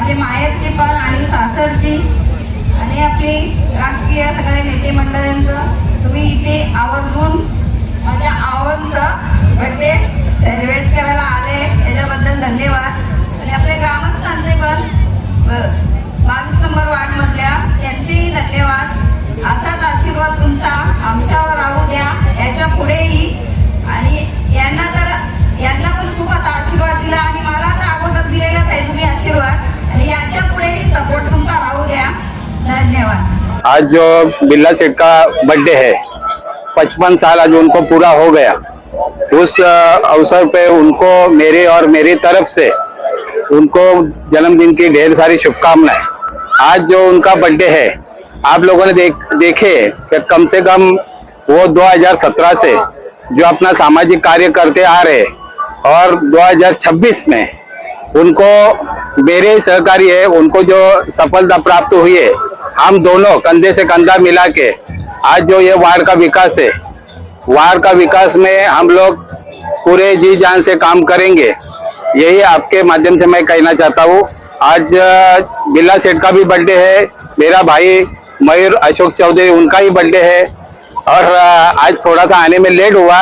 माझे माहेरची पण आणि सासरची आणि आपली राजकीय सगळे नेते मंडळींचं तुम्ही इथे आवर्जून माझ्या आवडचं बर्थडे सेलिब्रेट करायला आले त्याच्याबद्दल धन्यवाद. आणि आपल्या ग्रामस्थांचे पण 22 नंबर वार्डमधल्या त्यांचेही धन्यवाद. असाच आशीर्वाद तुमचा आमच्यावर राहू द्या याच्या पुढेही. आणि यांना पण खूप आता आशीर्वाद दिला आणि मला तर अगोदर दिलेलाच आहे तुम्ही आशीर्वाद आणि याच्या पुढेही सपोर्ट तुमचा राहू द्या. धन्यवाद. आज जो बिल्ला सेठ का बर्थडे है, 55 साल आज उनको पूरा हो गया. उस अवसर पे उनको मेरे और मेरी तरफ से उनको जन्मदिन की ढेर सारी शुभकामनाएं. आज जो उनका बर्थडे है आप लोगों ने देखे कि कम से कम वो 2017 से जो अपना सामाजिक कार्य करते आ रहे और 2026 में उनको मेरे सहकारी है उनको जो सफलता प्राप्त हुई है, हम दोनों कंधे से कंधा मिला के आज जो ये वार्ड का विकास है, वार्ड का विकास में हम लोग पूरे जी जान से काम करेंगे. यही आपके माध्यम से मैं कहना चाहता हूँ. आज बिल्ला सेठ का भी बर्थडे है, मेरा भाई मयूर अशोक चौधरी उनका ही बर्थडे है और आज थोड़ा सा आने में लेट हुआ,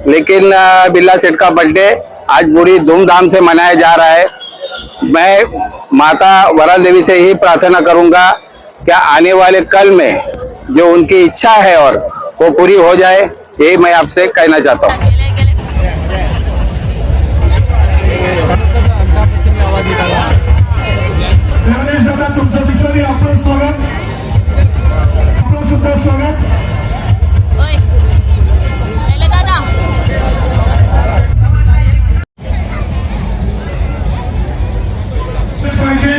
लेकिन बिल्ला सेठ का बर्थडे आज बड़ी धूमधाम से मनाया जा रहा है. मैं माता वराल देवी से ही प्रार्थना करूंगा कि आने वाले कल में जो उनकी इच्छा है और वो पूरी हो जाए, यही मैं आपसे कहना चाहता हूँ. आपलं स्वागत, आपलं सुद्धा स्वागत. पाहिजे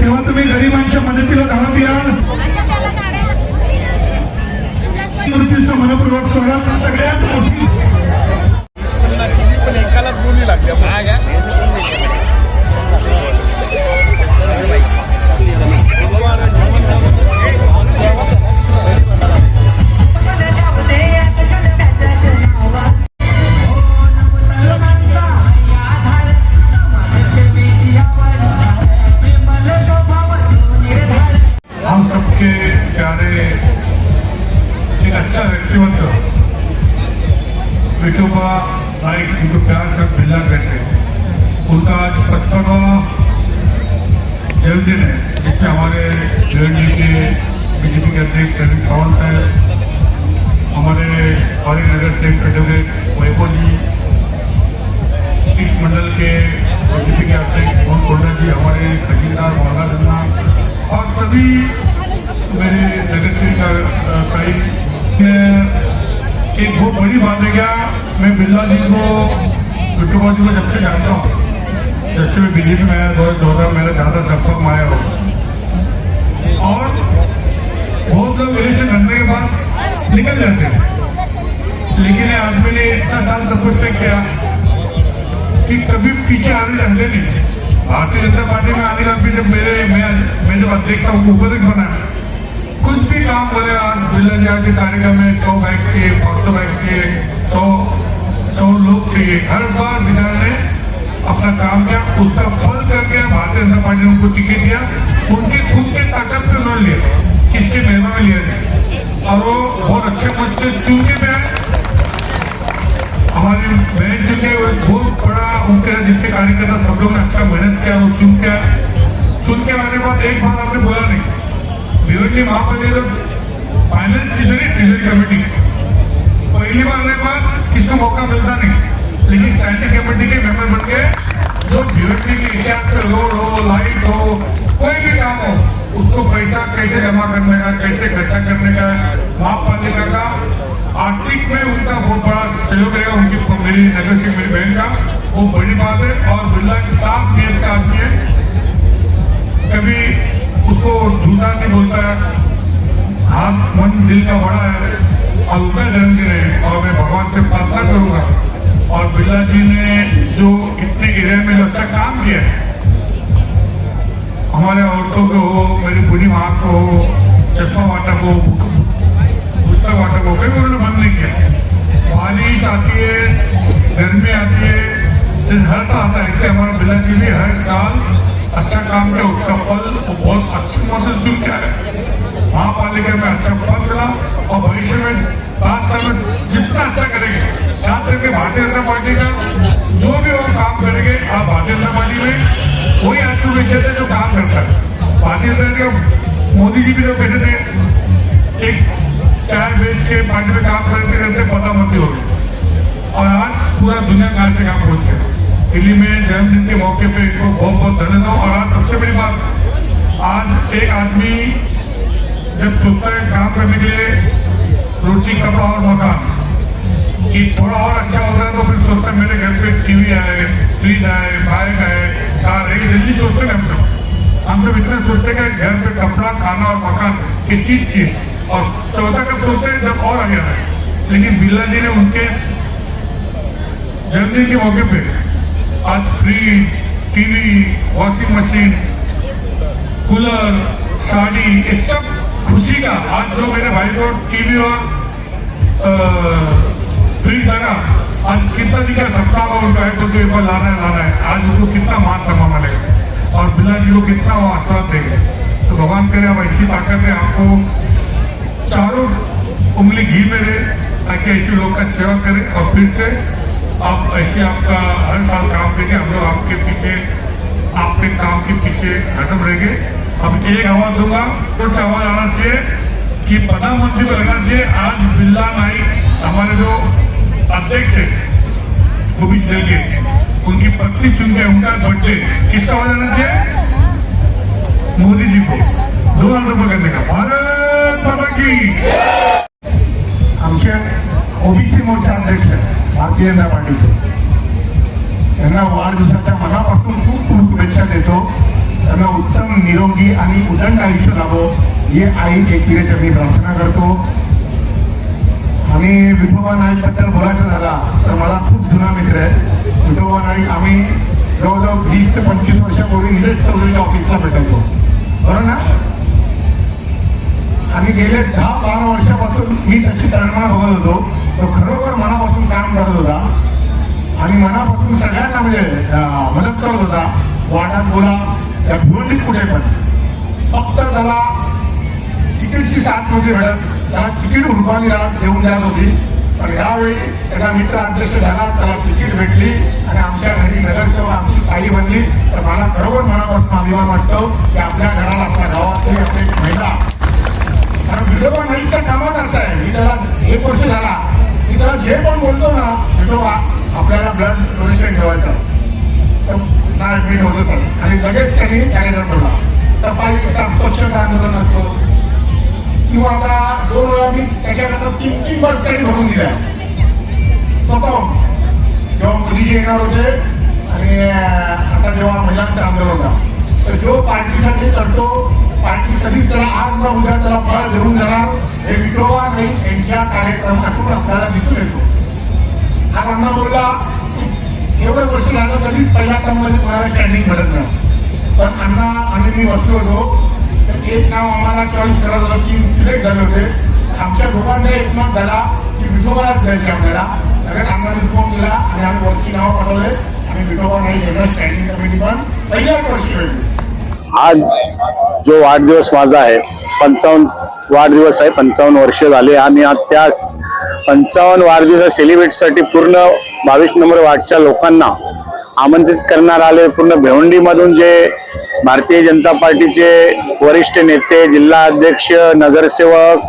तेव्हा तुम्ही गरिबांच्या मदतीला धावत याल. मूर्तीचं मनपूर्वक स्वागत. सगळ्यात मोठी एकालाच बोली लागते. हम सबके प्यारे एक अच्छा व्यक्तिमत्व विठोबा नाइक जिनको प्यार से बिल्ला कहते हैं, उनका आज 55वां जन्मदिन है, जिसमें हमारे जी के बीजेपी के अध्यक्ष रवि सावंत है, हमारे और नगर से एडवोकेट वैभव जी, इस मंडल के बीजेपी के अध्यक्ष मोहन कोंडा जी, हमारे खजीदार मोहना धन्ना और सभी मेरे नगर से कई. एक बहुत बड़ी बात है क्या, मैं बिल्ला जी को विठोबा जी को जब से जानता हूँ, जब से मैं बीजेपी में आया 2014 मेरा ज़्यादा संपर्क में आया हो, और बहुत लोग इलेक्शन करने के बाद निकल जाते हैं, लेकिन ये आदमी ने इतना साल तपस्या किया कि कभी पीछे आने हले नहीं. भारतीय जनता पार्टी में आने का भी जब मैं जब अध्यक्ष था उनको उपाध्यक्ष बना, कुछ भी काम करे आज बिल्ला जी के कार्यक्रम में 100 बाइक चाहिए, 500 बाइक चाहिए, 100 लोग चाहिए. हर बार विधान ने अपना काम किया, उसका फल करके भारतीय जनता पार्टी ने उनको टिकट दिया. उनके खुद के ताकत पे उन्होंने लिया, किसके मेहमा में लिया नहीं, और वो बहुत अच्छे पद से चुन के में आए. हमारी बहन जी के बहुत बड़ा उनके जितने कार्यकर्ता सब लोगों ने अच्छा मेहनत किया, वो चुन के आने के बाद एक बार आपने बोला नहीं भिवंडी महापालिका फाइनल ट्रेजरी कमेटी पहली बार आने के बाद किसको मौका मिलता नहीं, लेकिन स्टैंडिंग कमेटी के मेंबर बन गए. जो भिवंडी के इतिहास में रोड हो, लाइट हो, कोई भी काम हो, उसको पैसा कैसे जमा करने का, कैसे खर्चा करने का, महापालिका का आर्थिक में उनका बहुत बड़ा सहयोग रहेगा. उनकी मेरी नगर से मेरी बहन का वो बड़ी बात है. और बिल्ला साफ नियत का आदमी है, कभी उसको झूठा नहीं बोलता है, हाथ मन दिल का बड़ा है, और उनका जन्मदिन है और मैं भगवान से प्रार्थना करूंगा. और बिल्ला जी ने जो इतने एरिया में जो अच्छा काम किया है, हमारे औरतों को हो, मेरी बूढ़ी माँ को हो, चश्मा वाटा को, पुस्तक वाटा को, कभी उन्होंने बंद नहीं किया. बारिश आती है, गर्मी आती है, हर साल आता है, इससे हमारा बिल्ला जी भी हर साल अच्छा काम किया उसका फल वो बहुत अच्छी मदद चुन के आया। महापालिका में अच्छा फल मिला और भविष्य में 5 साल में जितना अच्छा करेंगे, खास करके भारतीय जनता पार्टी का जो भी वो काम करेंगे, आप भारतीय जनता पार्टी में वही आदमी बेचे थे जो काम करता है। भारतीय जनता पार्टी मोदी जी भी जो कहते थे एक चाय बेच के पार्टी में काम करते रहते प्रधानमंत्री हो गए, और आज पूरा दुनिया कहाँ से काम पहुंच गया। दिल्ली में जन्मदिन के मौके पे इनको बहुत बहुत धन्यवाद। और आज सबसे बड़ी बात, आज एक आदमी जब सोचता है काम करने के लिए रोटी, कपड़ा और मकान कि थोड़ा और अच्छा होता है, तो फिर सोचता है मेरे घर पे टीवी आए, फ्रिज आए, बाइक आए, कार है, जल्दी सोचते हैं हम सब इतना सोचते हैं कि घर पे कपड़ा, खाना और मकान किस चीज चाहिए, और चौथा कब सोचते हैं जब और आ गया है। लेकिन बिरला जी ने उनके जन्मदिन के मौके पे आज fridge, TV, washing machine, cooler, sari, ये सब खुशी का। आज जो मेरे भाई को टीवी और फ्रिज लगा, आज कितना जी का सप्ताह हुआ उनका है, तो एक बार लाना है, आज उनको कितना मान सम्मान मिलेगा और बिरला जी को कितना वो आशीर्वाद देंगे। तो भगवान करे अब ऐसी ताकत है आपको चारों उंगली घी में रहे, ताकि ऐसे लोग का सेवा करें और फिर से आप ऐसे आपका हर साल काम देंगे। हम लोग आपके पीछे, आपके काम के पीछे खत्म रहेंगे। अब एक आवाज दूंगा, कुछ आवाज आना चाहिए कि प्रधानमंत्री को लगना चाहिए आज बिरला नाइक हमारे जो अध्यक्ष है वो भी चल गए, उनकी पत्नी चुन गए, उनका बर्थडे किसका आवाज आना चाहिए? मोदी जी को 2 रुपये करने का। भारत माता की। आमचे ओबीसी मोर्चा अध्यक्ष भारतीय जनता पार्टीचे, त्यांना वाढदिवसाच्या मनापासून खूप खूप शुभेच्छा देतो। त्यांना उत्तम, निरोगी आणि उदंड आयुष्य लाभो ही आई एकविरेच्या मी प्रार्थना करतो। आणि विठोबा नाईक बद्दल बोलायचं झाला तर मला खूप जुना मित्र आहे विठोबा नाईक। आम्ही जवळजवळ 20 ते 25 वर्षापूर्वी निलेश चौधरीच्या ऑफिसला भेटायचो, बरोबर ना? आणि गेले 10-12 वर्षापासून मी त्याची तळमळ बघत होतो, तो खरोखर मनापासून काम करत होता आणि मनापासून सगळ्यांना म्हणजे मदत करत होता। वाटात बोला, त्या भिवंडीत कुठे पण फक्त त्याला तिकीटची साथ नव्हती मिळत, त्याला तिकीट हुडकावी देऊन द्यायला होती। पण यावेळी त्याचा मित्र अध्यक्ष झाला, त्याला तिकीट भेटली आणि आमच्या घरी नगरसेवक आमची ताई बनली, तर मला खरोखर मनापासून अभिमान वाटतो की आपल्या घराला, आपल्या गावातली आपली एक महिला, कारण विठोबा नाईकच्या कामात असं आहे, मी त्याला 1 वर्ष झाला की त्याला जे पण बोलतो ना, विठोबा आपल्याला ब्लड डोनेशन ठेवायचं, तर नाही मी ठेवतो आणि लगेच त्यांनी कार्यक्रम ठेवला। सफाई कसा स्वच्छता आंदोलन असतो किंवा आता 2 वेळा मी त्याच्याकरता 3 बस त्यांनी भरून दिल्या स्वतः, जेव्हा मोदीजी येणार होते आणि आता जेव्हा महिलांचं आंदोलन होता, तर जो पार्टीसाठी करतो, पार्टी कधीच त्याला आज न उद्या त्याला फळ घेऊन जाणार, हे विठोबा नाईक यांच्या कार्यक्रमातून आपल्याला दिसून येतो। हा अण्णा बोलला एवढं वर्ष झालं कधीच पहिल्या टर्ममध्ये कोणाला स्टँडिंग घडत नाही, पण अण्णा आणि मी बसलो होतो, तर एक नाव आम्हाला चॉईस करत होतं की सिलेक्ट झाले होते। आमच्या दोघांचा एकमत झाला की विठोबालाच द्यायचे आपल्याला, लगेच अण्णाने फोन केला आणि आम्ही वरची नावं पाठवले आणि विठोबा नाईक यांना स्टँडिंग कमिटी पण पहिल्याच वर्षी भेटली। आज जो वाढदिवस माझा आहे 55 वाढदिवस आहे, 55 वर्ष झाले आणि आज त्या 55 वाढदिवस सेलिब्रेटसाठी पूर्ण 22 नंबर वार्डच्या लोकांना आमंत्रित करण्यात आले। पूर्ण भिवंडीमधून जे भारतीय जनता पार्टीचे वरिष्ठ नेते, जिल्हा अध्यक्ष, नगरसेवक,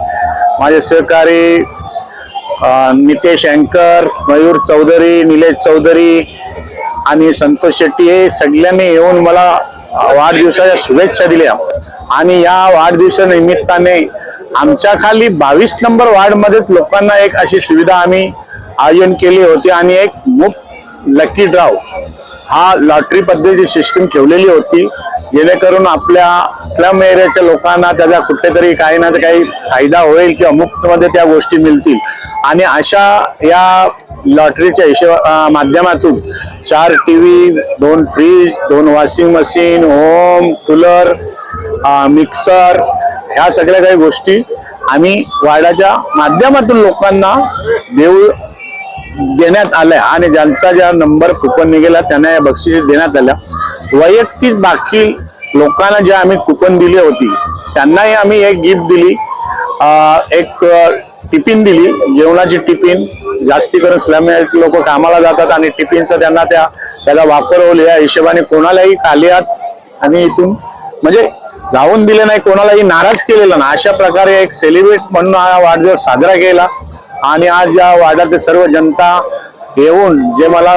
माझे सहकारी नितेश अँकर, मयूर चौधरी, निलेश चौधरी आणि संतोष शेट्टी, हे सगळ्यांनी येऊन मला वाढदिवसाच्या शुभेच्छा दिल्या। आणि या वाढदिवसानिमित्ताने आमच्या खाली 22 नंबर वार्डमध्येच लोकांना एक अशी सुविधा आम्ही आयोजन केली होती आणि एक मुफ्त लकी ड्राव हा लॉटरी पद्धतीची सिस्टीम ठेवलेली होती, जेणेकरून आपल्या स्लम एरियाच्या लोकांना त्याचा कुठेतरी काही ना काही फायदा होईल किंवा मुफ्तमध्ये त्या गोष्टी मिळतील। आणि अशा या लॉटरीच्या माध्यमातून 4 TV, 2 fridge, 2 washing machine, home cooler, mixer, ह्या सगळ्या काही गोष्टी आम्ही वार्डाच्या माध्यमातून लोकांना देण्यात आल्या आणि ज्यांचा ज्या नंबर कुपन निघाला त्यांना या बक्षिसी देण्यात आल्या। वैयक्तिक बाकी लोकांना जे आम्ही कुपन दिली होती त्यांनाही आम्ही एक गिफ्ट दिली, एक टिफिन दिली, जेवणाची टिफिन. जास्ती करून स्लम लोक कामाला जातात आणि टिफिनचा त्यांना त्याचा वापर होईल या हिशोबाने कोणालाही खाली हात आणि इथून म्हणजे लावून दिले नाही, कोणालाही नाराज केलेला ना. अशा प्रकारे एक सेलिब्रेट म्हणून हा वाढदिवस साजरा केला. आणि आज या वाड्यातील सर्व जनता येऊन जे मला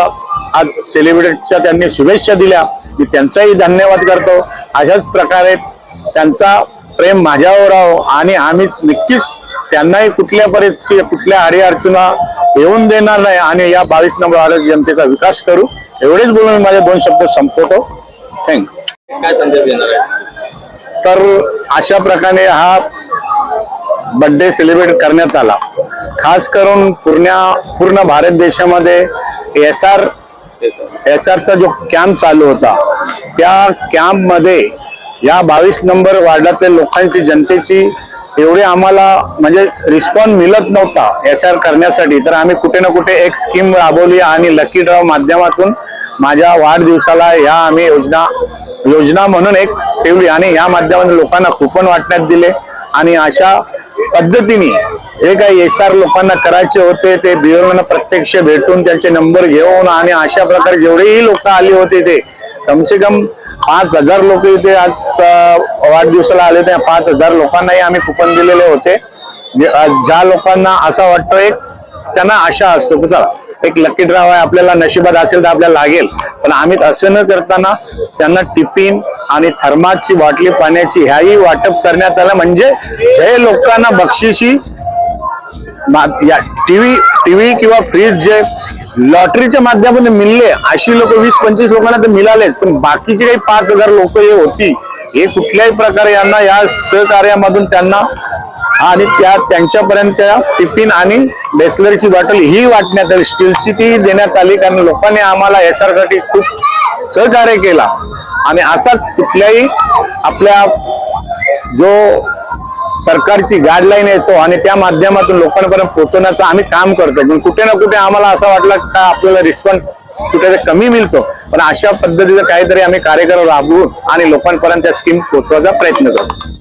आज सेलिब्रेटच्या त्यांनी शुभेच्छा दिल्या, मी त्यांचाही धन्यवाद करतो. अशाच प्रकारे त्यांचा प्रेम माझ्यावर राहो आणि आम्ही नक्कीच त्यांनाही कुठल्या परिस्थिती कुठल्या अडीअडचणा येऊन देणार नाही आणि या 22 नंबर वार्ड जनतेचा विकास करू. एवढेच बोलून माझे 2 शब्द संपवतो. थँक्यू. काय संदेश देणार आहे? तर अशा प्रकारे हा बर्थडे सेलिब्रेट करण्यात आला. खास करून पूर्ण भारत देशामध्ये एसआरचा जो कॅम्प चालू होता त्या कॅम्प मध्ये या 22 नंबर वार्डातील लोकांची जनतेची एवढे आम्हाला म्हणजे रिस्पॉन्स मिळत नव्हता एसआर करण्यासाठी. तर आम्ही कुठे ना कुठे एक स्कीम राबवली आणि लकी ड्रॉ माध्यमातून माझ्या वाढदिवसाला या आम्ही योजना म्हणून एक ठेवली आणि या माध्यमातून लोकांना कुपन वाटण्यात दिले. आणि अशा पद्धतीने जे काही एसआर लोकांना करायचे होते ते बिओना प्रत्यक्ष भेटून त्यांचे नंबर घेऊन आणि अशा प्रकारे जेवढेही लोक आले होते ते कमसे कम 5000 लोक इथे आज वाढदिवसाला आले होते. 5000 लोकांनाही आम्ही कुपन दिलेले होते. ज्या लोकांना असं वाटतं एक त्यांना आशा असतो की चला एक लकी ड्रॉ आहे, आपल्याला नशिबात असेल तर आपल्याला लागेल, पण आम्ही असं न करताना त्यांना टिफिन आणि थर्मासची बाटली पाण्याची ह्याही वाटप करण्यात आलं. म्हणजे जे लोकांना बक्षिशी टीव्ही किंवा फ्रीज जे लॉटरीच्या माध्यमातून मिळले अशी लोक 20-25 लोकांना तर मिळालेच, पण बाकीची काही 5000 लोक हे होती हे कुठल्याही प्रकारे यांना या सहकार्यामधून त्यांना आणि त्यांच्यापर्यंतच्या टिफिन आणि बेसलरीची बॉटल ही वाटण्यात आली, स्टीलची ती देण्यात आली. कारण लोकांनी आम्हाला एसआर साठी खूप सहकार्य केला आणि असाच कुठल्याही आपल्या जो सरकारची गाईडलाईन येतो आणि त्या माध्यमातून लोकांपर्यंत पोहोचवण्याचं आम्ही काम करतो. पण कुठे ना कुठे आम्हाला असं वाटलं का आपल्याला रिस्पॉन्स कुठे कमी मिळतो, पण अशा पद्धतीचं काहीतरी आम्ही कार्यक्रम राबवून आणि लोकांपर्यंत त्या स्कीम पोहोचवायचा प्रयत्न करतो.